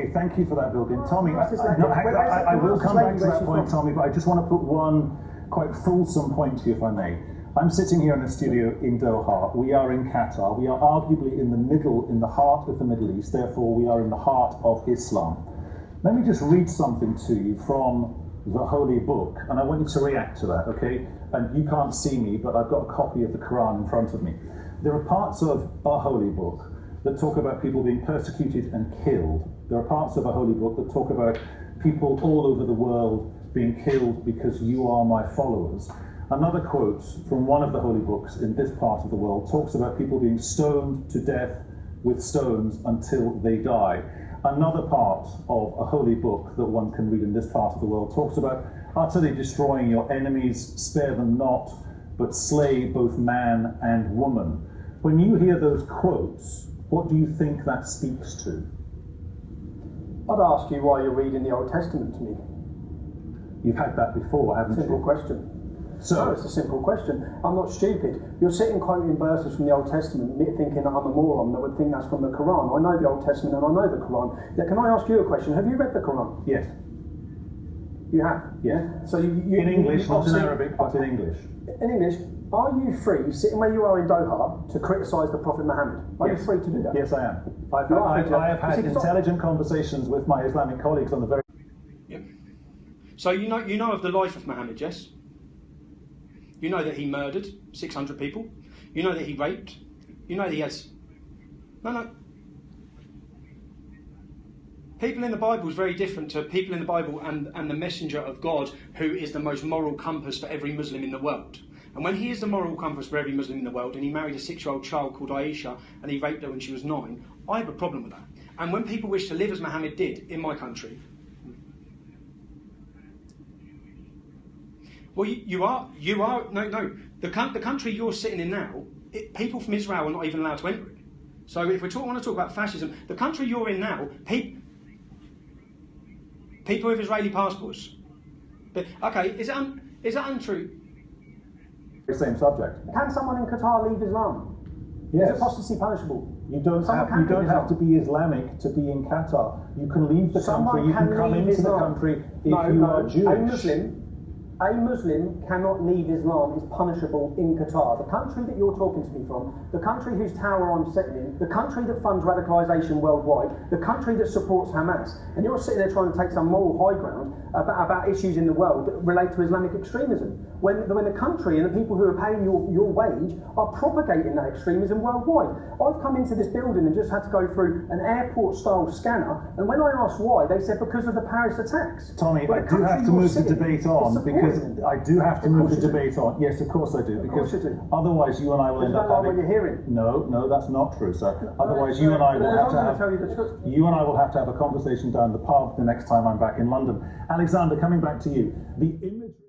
Okay, thank you for that, Bilgin. Tommy, I will come back to that point, Tommy, but I just want to put one quite fulsome point here, if I may. I'm sitting here in a studio in Doha. We are in Qatar. We are arguably in the heart of the Middle East. Therefore, we are in the heart of Islam. Let me just read something to you from the Holy Book, and I want you to react to that, okay? And you can't see me, but I've got a copy of the Quran in front of me. There are parts of our Holy Book that talk about people being persecuted and killed. There are parts of a Holy Book that talk about people all over the world being killed because you are my followers. Another quote from one of the Holy Books in this part of the world talks about people being stoned to death with stones until they die. Another part of a Holy Book that one can read in this part of the world talks about utterly destroying your enemies, spare them not, but slay both man and woman. When you hear those quotes, what do you think that speaks to? I'd ask you why you're reading the Old Testament to me. You've had that before, haven't you? Simple question. So, no, it's a simple question. I'm not stupid. You're sitting quoting verses from the Old Testament, thinking that I'm a moron that would think that's from the Quran. I know the Old Testament and I know the Quran. Yeah, can I ask you a question? Have you read the Quran? Yes. You have? Yes. So you in English, not in Arabic, but in English. In English, are you free, sitting where you are in Doha, to criticise the Prophet Muhammad? Are you free to do that? Yes, I am. I have had intelligent conversations with my Islamic colleagues on the very... Yep. So you know of the life of Muhammad, yes? You know that he murdered 600 people. You know that he raped. You know that he has... No. People in the Bible is very different to people in the Bible and the messenger of God, who is the most moral compass for every Muslim in the world. And when he is the moral compass for every Muslim in the world, and he married a 6-year-old child called Aisha, and he raped her when she was 9, I have a problem with that. And when people wish to live as Muhammad did in my country, well, no. The country you're sitting in now, people from Israel are not even allowed to enter it. So if we want to talk about fascism, the country you're in now, people with Israeli passports. But okay, is that untrue? Same subject. Can someone in Qatar leave Islam? Yes. Is apostasy punishable? You don't have to be Islamic to be in Qatar. You can leave the country. You can come into the country if you are Jewish. A Muslim cannot leave Islam is punishable in Qatar. The country that you're talking to me from, the country whose tower I'm sitting in, the country that funds radicalisation worldwide, the country that supports Hamas, and you're sitting there trying to take some moral high ground about issues in the world that relate to Islamic extremism. When the country and the people who are paying your wage are propagating that extremism worldwide. I've come into this building and just had to go through an airport-style scanner, and when I asked why, they said because of the Paris attacks. Tommy, I do have to move the debate on because I do have to move the debate on. Yes, of course I do. Because otherwise you and I will end up having... what you're hearing. No, that's not true, sir. Otherwise you and I will have to have... You and I will have to have a conversation down the pub the next time I'm back in London. Alexander, coming back to you. The image...